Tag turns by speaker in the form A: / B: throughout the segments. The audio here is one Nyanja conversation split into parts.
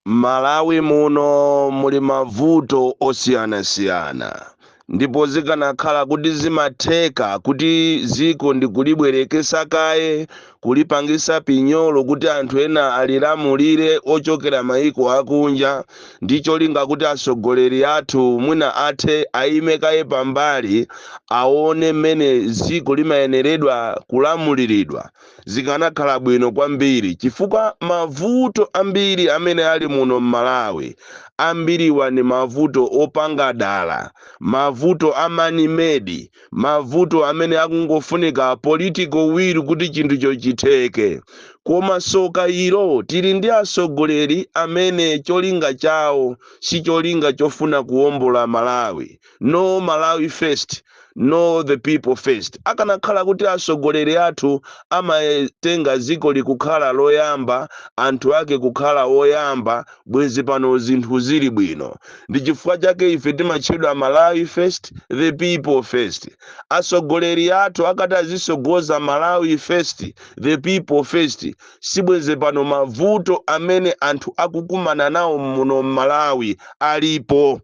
A: Malawi muno muli mavuto osiyanasiyana ndipo zikanakhala kuti zimatheka kuti ziko ndikulibwerekesa kaye kulipangisa pinyolo kuti anthu ena alilamulire ochokera maiko akunja ndi cholinga kuti atsogoleri athu mwina athe ayime kaye pambali aone mmene ziko limayeneredwa kulamuliridwa, zikanakhala bwino kwambiri chifukwa mavuto ambiri amene ali muno m'Malawi ambiriwa ni mavuto opanga dala, mavuto amanimedi, mavuto amene akungofunika political will kuti chinthucho chitheke. Koma soka ilo tili ndi atsogoleri amene cholinga chawo si cholinga chofuna kuwombola Malawi. No Malawi first, no the people first. Akanakhala kuti atsogoleri athu amatenga ziko likukhala loyamba, anthu ake kukhala oyamba, bwezi pano zinthu zili bwino. Ndi chifukwa chake ife timatchedwa Malawi first, the people first. Atsogoleri athu akati azisogoza Malawi first, the people first, sibweze pano mavuto amene anthu akukumana nawo muno Malawi alipo.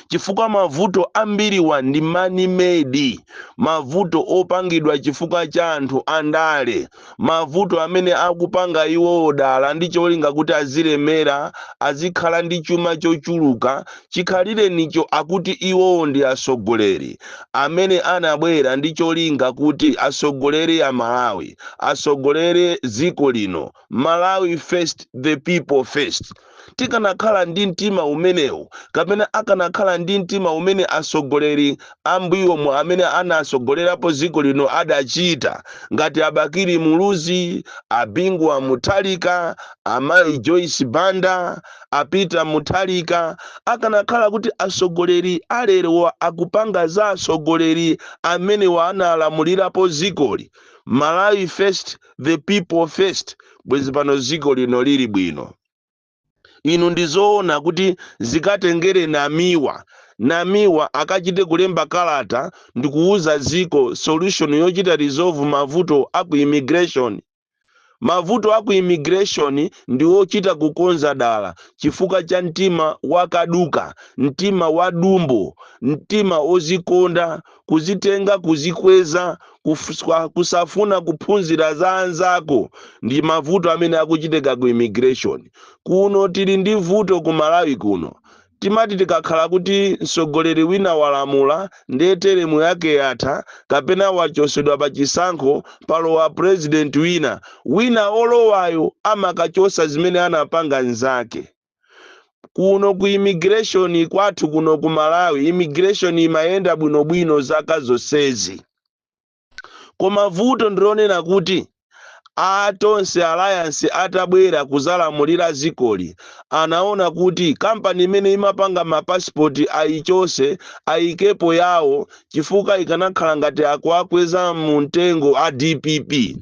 A: Chifukwa mavuto ambiriwa ndi manimedi, mavuto opangidwa chifukwa cha anthu andale, mavuto amene akupanga iwo dala ndi cholinga kuti azilemera, azikhala ndi chuma chochuluka, chikhalire nicho akuti iwo ndi atsogoleri amene anabwera ndi cholinga kuti atsogoleri ya Malawi, atsogoleri ziko lino. Malawi first, the people first. Tikanakhala ndi mtima umenewu kapena akanakhala ndi mtima umene atsogoleri ambuyomo amene anatsogolerapo ziko lino adachita, ngati Abakiri Muluzi, Abingwa Mutharika, Amayi Joyce Banda, Apita Mutharika, akanakhala kuti atsogoleri alero akupanga za atsogoleri amene analamulirapo zikoli. Malawi first, the people first, bwezi pano ziko lino lili bwino. Inu ndizoona kuti zikatengere namiwa akachite kulemba kalata ndikuuza ziko solution yochita resolve mavuto aku immigration. Mavuto aku immigration ndiwo chita kukonza dala chifukwa cha mtima wakaduka, mtima wadumbo, mtima ozikonda, kuzitenga kuzikweza, kusafuna kuphunzira za anzako, ndi mavuto amene akuchitika ku immigration. Kuno tili ndi vuto ku Malawi kuno. Timati tikakhala kuti mtsogoleri wina walamula ndiye teremu yake yatha kapena wachosedwa pa chisankho palowa president wina olowayo amakachosa zimene anapanga nzake. Kuno ku immigration kwathu kuno ku Malawi, immigration imayenda bwinobwino zaka zonsezi. Koma vuto ndilonena kuti atonse alliance atabwera kuzalamulira zikoli, anaona kuti kampani imene imapanga mapasipoti ayichose ayikepo yawo chifukwa ikanakhala ngati akuakweza mu mtengo a DPP.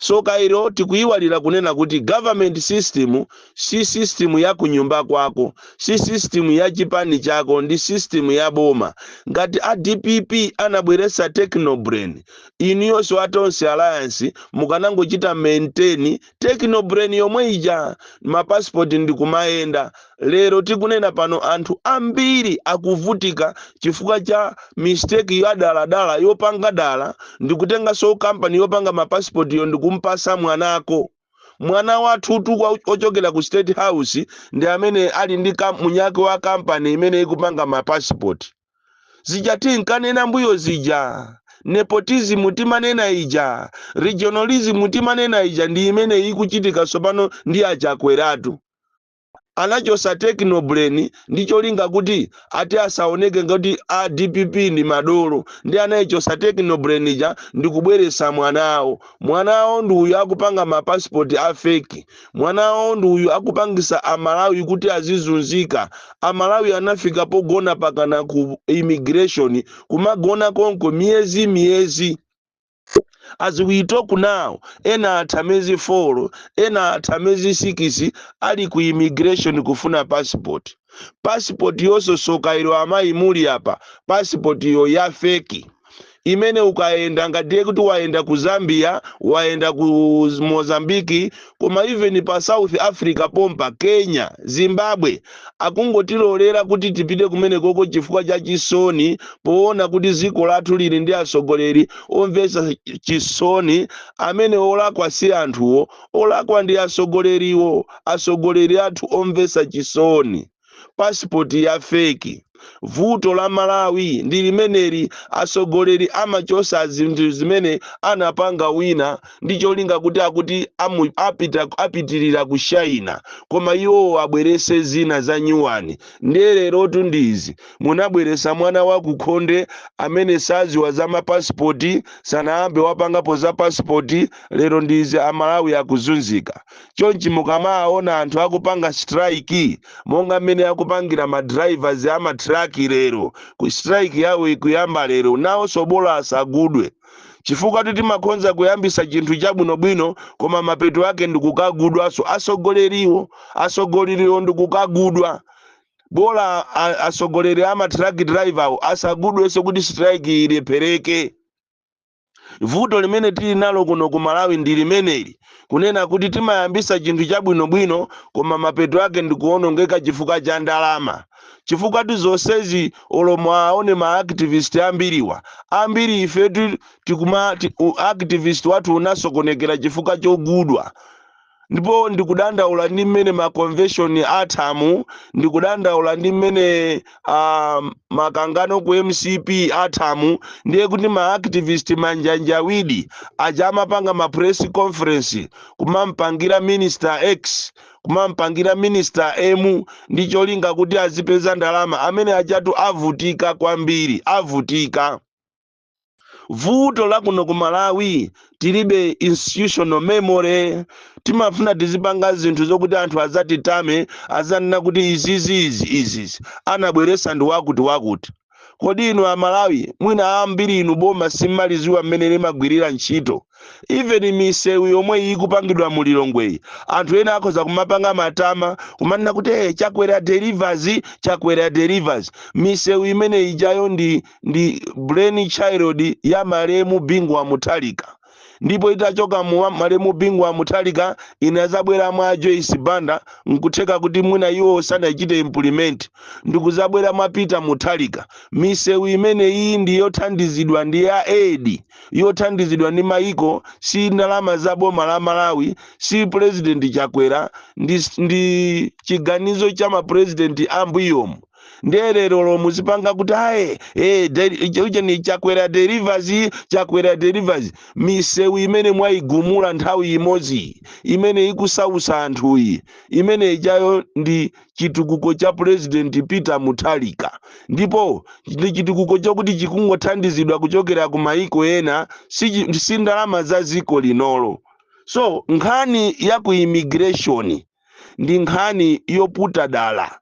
A: So kairo tikuyiwalira kunena kuti government system si system ya kunyumba kwako, si system ya chipani chako, ndi system ya boma. Ngati a DPP anabweresa Technobrain, inuyonso atonse alliance mukanangochita maintain Technobrain yomwe ija, mapassport ndikumayenda. Lero tikunena pano anthu ambiri akuvutika chifukwa cha mistake ya dala yopanga dala ndikutenga so company yopanga mapassport yo ndikumpasa mwanako. Mwana wathu ochokera ku State House ndi amene ali ndi munyake wa company imene ikupanga mapassport. Zijati nkanena mbuyo zija, nepotism timanena ija, regionalism timanena ija, ndi imene ikuchitika sopano ndi achakweratu. Anachosa Technobrain ndi cholinga kuti ati asaoneke ngati a DPP ndi madolo, ndi anayichosa Technobrain ija ndikubweresa mwanawo. Mwanawo ndi uyu akupanga mapassport a fake. Mwanawo ndi uyu akupangisa Amalawi kuti azizunzika. Amalawi anafika pogona pakana ku immigration, kumagona konko miyezi. As we talk now, ena atamezi 4, ena atamezi 6 ali ku immigration kufuna passport. Passport yoso soka ilo amayi muli apa, passport yo ya fake. imene ukaenda ngatiye kuti waenda ku Zambia, waenda ku Mozambiki, koma even pa South Africa pompa, Kenya, Zimbabwe, akungotilolera kuti tipite kumene koko chifukwa cha chisoni, poona kuti ziko lathu lili ndi asogoleri omvetsa chisoni, amene olakwa si anthuwo, olakwa ndi asogoleriwo, asogoleri athu omvetsa chisoni. Pasipoti ya feki. Vuto la Malawi ndi limeneli, asogoleri amachosa zinthu zimene anapanga wina ndi cholinga kuti apitirira ku China, koma iwo abwerese zina za nyuwani. Ndiye lero tundizi munabweresa mwana wa kukhonde amene saziwa za mapasipoti, sanayambe wapangapo za pasipoti, lero ndizi Amalawi akuzunzika. Chonchi mukamaona anthu akupanga strike monga mmene akupangira madrivers ama traki lero, ku strike yawo ikuyamba lero, nawo sobola asagudwe chifukwa timakonza kuyambisa chinthu chabwinobwino koma mapeto ake ndikukagudwa. So asogoleriwo ndikukagudwa. Bola asogoleri ama truck driver asagudwenso kuti strike ilephereke. Vuto limene tili nalo kuno ku Malawi ndi limeneli, kunena kuti timayambisa chinthu chabwinobwino koma mapeto ake ndikuonongeka chifukwa cha ndalama. Chifukwa tizonsezi olomo aone ma activist ambiri ife activist watu unasokonekera chifukwa chogudwa. Ndipo ndikudandaula ndi mmene ma convention athamu, ndikudandaula ndi mmene makangano ku MCP athamu, ndiye kuti ma activist manjanjawidi aja amapanga ma press conference kumampangira Minister X, kumampangira Minister M, ndi cholinga kuti azipeza ndalama, amene ajatu avutika kwambiri, avutika. Vuto la kuno ku Malawi tilibe institutional memory. Timafuna tizipanga zinthu zokuti anthu azatitame, azanena kuti izizi anabweresa ndi wakuti. Kodi inu Amalawi mwina ambiri inu boma simmaliziwa mmene limagwirira ntchito. Even misewu yomwe ikupangidwa mu Lilongwe, anthu ena akhoza kumapanga matama kumanena kuti chakwera delivers. Misewu imene ijayo ndi brain child ya Malemu Bingwa Mutharika. Ndipo itachoka mu Malemu Bingwa Mutharika inazabwera mwa Joyce Banda, nkutheka kuti mwina iwo sanachite implement, ndikuzabwera mwa Peter Mutharika. Misewu imene iyi ndi yothandizidwa ndi ya aid, yothandizidwa ndi maiko, si ndalama za boma la Malawi, si president Chakwera, ndi chiganizo cha ma president ambuyomu. Ndelero muzipanga kuti uche ni chakwera delivers. Misewu imene mwaigumula nthawi imodzi, imene ikusausa anthu iyi, imene ijayo ndi chitukuko cha president Peter Mutharika. Ndipo ndi chitukuko chokuti chikungothandizidwa kuchokera ku maiko ena, si ndalama za ziko linolo. So nkhani ya ku immigration ndi nkhani yoputa dala.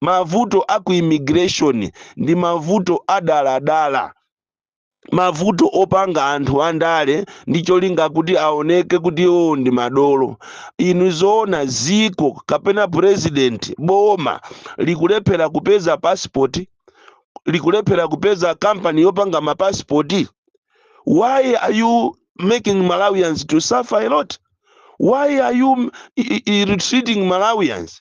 A: Mavuto aku immigration ndi mavuto adaladala, mavuto opanga anthu andale ndi cholinga kuti aoneke kuti ndi madolo. Inu zoona ziko kapena president boma likulephera kupeza passport, likulephera kupeza company yopanga mapassport. Why are you making Malawians to suffer a lot? Why are you retreating Malawians?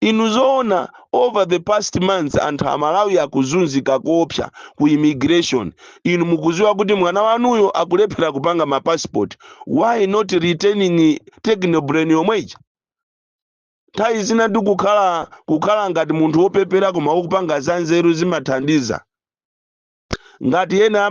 A: Inuzoona over the past months anthu Amalawi akuzunzika kopsa ku immigration. Inu mukuziwa kuti mwana wanuyo akulephera kupanga ma passport. Why not returning technobrain yomweja? Nthawi zina kukhala ngati munthu wopepera koma ukupanga zanzeru zimathandiza. Ngati yena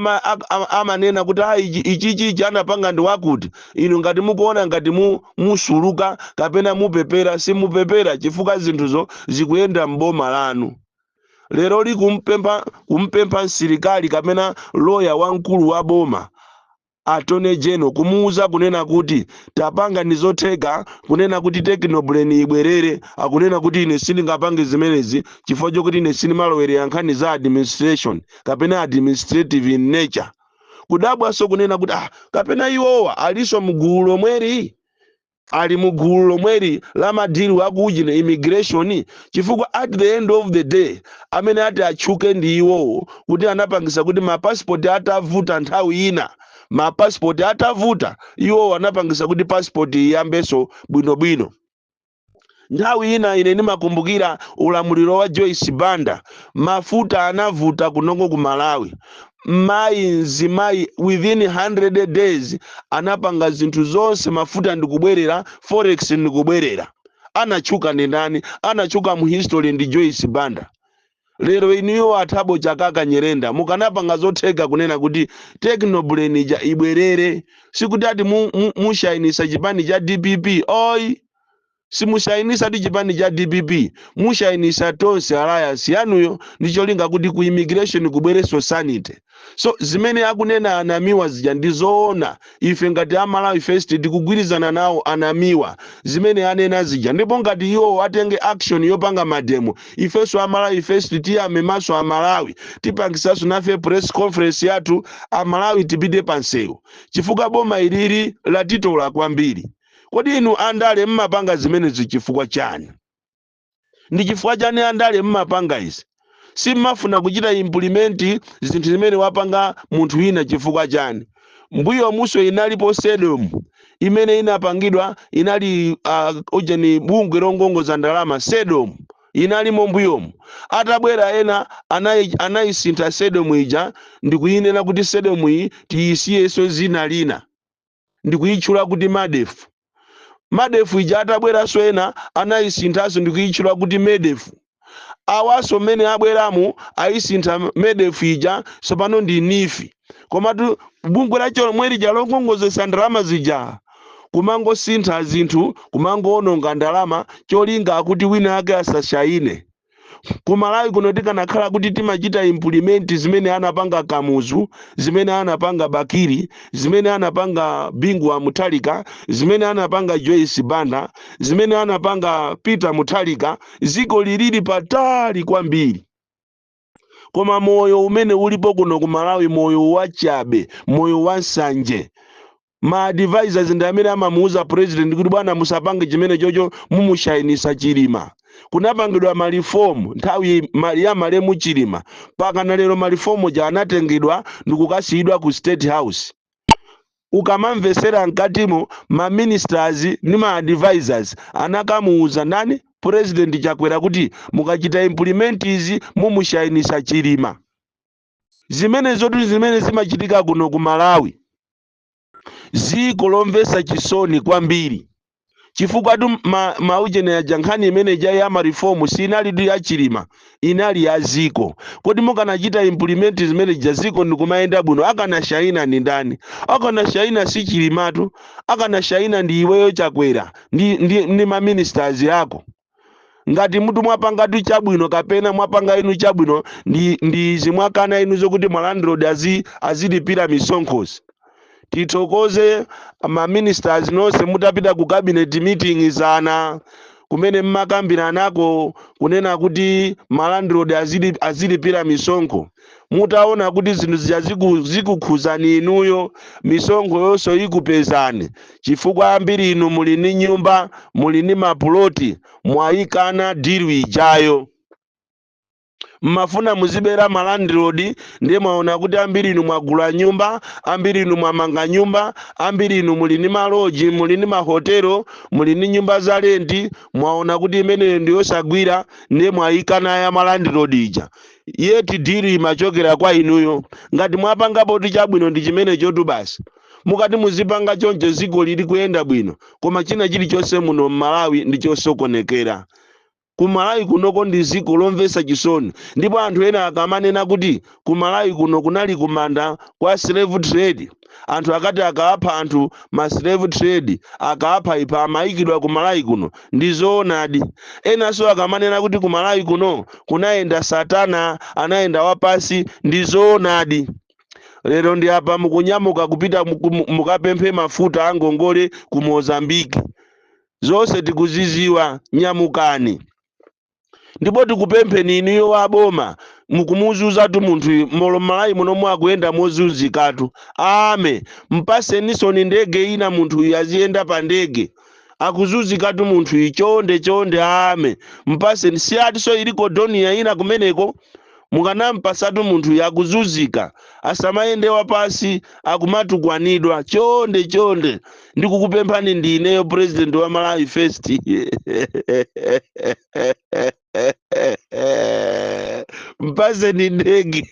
A: amanena kuti ichichi anapanga ndi wakuti, inu ngati mukuona ngati musuluka kapena mupepera, simupepera chifukwa zinthuzo zikuyenda mboma lanu. Lero kumpempha msilikali kapena lawyer wamkulu wa boma, Attorney General, kumuuza kunena kuti tapanga nizotheka, kunena kuti technobrain ibwerere, akunena kuti ine sindingapange zimenezi chifukwa chokuti ine sindimalowera nkhani za administration kapena administrative in nature. Kudabwa so kunena kuti kapena iwowa aliso mgulu lomweri. ali mugulu lomweli la madili wakuchine immigration, chifukwa at the end of the day amene ati atchuke ndi iwowo kuti anapangisa kuti mapasipoti atavuta nthawi ina, mapasipoti atavuta iwowo anapangisa kuti pasipoti iyambeso bwinobwino. Nthawi ina ine ndimakumbukira ulamuliro wa Joyce Banda, mafuta anavuta kunongo ku Malawi. Mzimayi within 100 days anapanga zinthu zonse, mafuta ndikubwerera, forex ndikubwerera. Anachuka ndi ndani? Anachuka mu history ndi Joyce Banda. Lero iniyo Athabo Chakaka Nyerenda mukanapanga zotheka kunena kuti Technobrain ija ibwerere, sikuti ati mushayinisa chipani cha DPP. Oi, simushayinisa ndi chipani cha DPP, mushayinisa tonse alliance yanuyo ndicholinga kuti ku immigration kubwereso sanity. So zimene akunena anamiwa zija ndizoona, ife ngati Amalawi First tikugwirizana nawo anamiwa zimene anena zija, ndipo ngati iwo atenge action yopanga mademo, ifeso Amalawi First tiyame maso Amalawi tipangisaso nafe press conference yathu Amalawi tipite pansewu, chifukwa boma ilili latitola kwambiri. Kodi inu andale mmapanga zimenezi chifukwa chani? Ndi chifukwa chani andale mmapanga izi? Si mmafuna kuchita implement zinthu zimene wapanga munthu wina chifukwa chani? Mbuyo muso inalipo Sedom imene inapangidwa, inali ojeni bungwe longongoza ndalama Sedom inalimo mbuyomu. Atabwera ena anayisintha Sedom ija ndikuyinena kuti Sedom iyi tiyisiyeso zina lina, ndikuyitchula kuti Madefu. Madefu ija atabweraso ena anayisinthaso ndikuyitchula kuti Medefu. Awaso mene abweramu ayisintha Medefu ija sopano ndi Nifi. Komatu bungwe lacho mweri ja longongoza ndalama zija kumango sintha zinthu, kumango ononga ndalama cholinga akuti wina ake asashayine. Ku Malawi kuno tikanakhala kuti timachita implement zimene anapanga Kamuzu, zimene anapanga Bakiri, zimene anapanga Bingu Mutharika, zimene anapanga Joyce Banda, zimene anapanga Peter Mutharika, ziko lilili patali kwambiri. Koma moyo umene ulipo kuno ku Malawi moyo wachabe, moyo wansanje. Ma advisors ndi amene amamuuza president kuti bwana musapange chimene chocho mumushayinisa Chilima. Kunapangidwa malifomu nthawi ya Malemu Chilima, paka na lero malifomu ja anatengedwa ndikukasiyidwa ku State House. Ukamamvesera mkatimo ma ministers ni ma advisors anakamuuza nani? President Chakwera kuti mukachita implement izi mumushayinisa Chilima. Zimene zotu zimene zimachitika kuno ku Malawi ziko lomvesa chisoni kwambiri, chifukwa tu maujene ya jankhani imene ya marifomu sinali ya Chilima, inali ya ziko. Kodi mukanachita implement zimene jaziko ndikumayenda bwino, akanashayina ni ndani? Akanashayina si Chilimatu, akanashayina ndi iweyo Chakwera ndi ma ministers yako. Ngati mutu mwapanga tu chabwino kapena mwapanga inu chabwino ndi zimwakana inu zokuti malandlord azilipira misonkhozi. Titokoze ma ministers nonse mutapita ku cabinet meeting zana kumene mmakambira nako kunena kuti malandlord azilipira misonkho. Mutaona kuti zinthu zikukhuzani inuyo, misonkho yonso ikupezani, chifukwa ambiri inu muli ni nyumba, muli ni mapuloti, mwayikana dili ijayo. Mmafuna muzibera malandlord, ndiye mwaona kuti ambiri inu mwagula nyumba, ambiri inu mwamanga nyumba, ambiri inu muli ni maloji, muli ni mahotelo, muli ni nyumba za renti, mwaona kuti imene ndiyosagwira, ndiye mwayikana ya malandlord ija. Yeti dili imachokera kwa inuyo. Ngati mwapangapo chabwino ndi chimene chotu basi, mukati muzipanga chonje ziko lili kuyenda bwino, koma china chilichonse muno Malawi ndi chosokonekera. Ku Malawi kunoko ndi ziko lomvesa chisoni, ndipo anthu ena akamanena kuti ku Malawi kuno kunali kumanda kwa slave trade. Anthu akati akapha anthu ma slave trade, akapha ipa amayikidwa ku Malawi kuno, ndizoonadi. Ena so akamanena kuti ku Malawi kuno kunaenda Satana, anaenda wapasi, ndizoonadi. Lero ndi apa mukunyamuka kupita mukapemphe mafuta angongole ku Mozambique. Zonse tikuziziwa, nyamukani. Ndipo tikupempheni inuyo waboma mukumuzuza tu munthu molo Malawi muno mwakuyenda mozunzikatu. Ame mpase nisoni ndege ina munthu yaziyenda pa ndege. akuzunzikatu munthu ichonde chonde ame mpase siyatiso iliko doniya ina kumeneko mukanampasatu munthu yakuzunzika asamayendewa pasi akumatukwanidwa chonde chonde ndikukupemphani ndineyo president wa Malawi First mpase ni ndege